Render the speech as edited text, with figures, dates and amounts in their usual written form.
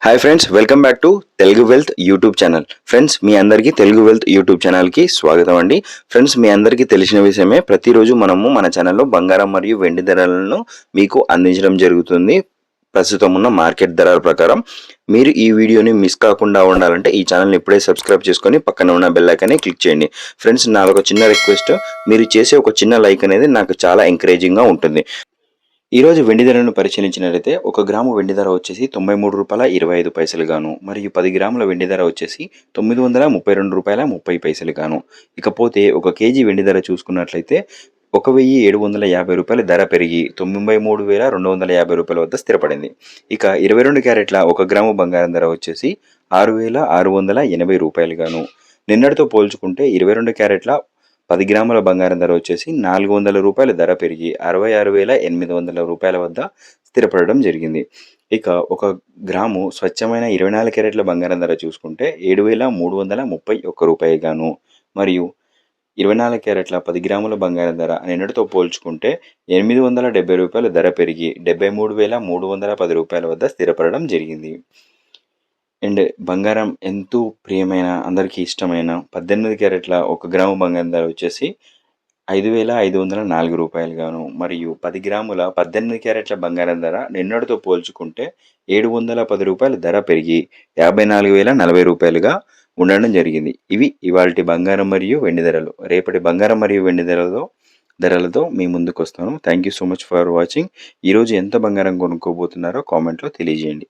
Hi friends, welcome back to Telugu wealth YouTube channel. Friends, మీ అందరికీ Telugu wealth YouTube ఛానల్కి స్వాగతం అండి. ఫ్రెండ్స్, మీ అందరికీ తెలిసిన విషయమే, ప్రతిరోజు మనము మన ఛానల్లో బంగారం మరియు వెండి ధరలను మీకు అందించడం జరుగుతుంది. ప్రస్తుతం ఉన్న మార్కెట్ ధరల ప్రకారం మీరు ఈ వీడియోని మిస్ కాకుండా ఉండాలంటే ఈ ఛానల్ని ఇప్పుడే సబ్స్క్రైబ్ చేసుకొని పక్కన ఉన్న బెల్ ఐకాన్ని క్లిక్ చేయండి. ఫ్రెండ్స్, నాదొక చిన్న రిక్వెస్ట్, మీరు చేసే ఒక చిన్న లైక్ అనేది నాకు చాలా ఎంకరేజింగ్గా ఉంటుంది. ఈరోజు వెండి ధరను పరిశీలించినట్లయితే 1 గ్రాము వెండి ధర వచ్చేసి రూ. 93.25 గాను, మరియు 10 గ్రాముల వెండి ధర వచ్చేసి రూ. 932.30 గాను. ఇకపోతే 1 కేజీ వెండి ధర చూసుకున్నట్లయితే రూ. 1,750 ధర పెరిగి రూ. 93,250 వద్ద స్థిరపడింది. ఇక 22 క్యారెట్ల 1 గ్రాము బంగారం ధర వచ్చేసి రూ. 6,680 గాను. నిన్నటితో పోల్చుకుంటే 22 క్యారెట్ల 10 గ్రాముల బంగారం ధర వచ్చేసి రూ. 400 ధర పెరిగి రూ. 66,800 వద్ద స్థిరపడడం జరిగింది. ఇక 1 గ్రాము స్వచ్ఛమైన 24 క్యారెట్ల బంగారం ధర చూసుకుంటే రూ. 7,331 గాను, మరియు 24 క్యారెట్ల 10 గ్రాముల బంగారం ధర నిన్నటితో పోల్చుకుంటే రూ. 870 ధర పెరిగి రూ. 73,310 వద్ద స్థిరపడడం జరిగింది. అండ్ బంగారం ఎంతో ప్రియమైన, అందరికీ ఇష్టమైన 18 క్యారెట్ల 1 గ్రాము బంగారం ధర వచ్చేసి రూ. 5,504 గాను, మరియు 10 గ్రాముల 18 క్యారెట్ల బంగారం ధర నిన్నటితో పోల్చుకుంటే రూ. 710 ధర పెరిగి రూ. 54,040గా ఉండడం జరిగింది. ఇవి ఇవాల్టి బంగారం మరియు వెండి ధరలు. రేపటి బంగారం మరియు వెండి ధరలతో మీ ముందుకు వస్తాను. Thank you so much for watching. ఈరోజు ఎంత బంగారం కొనుక్కోబోతున్నారో కామెంట్లో తెలియజేయండి.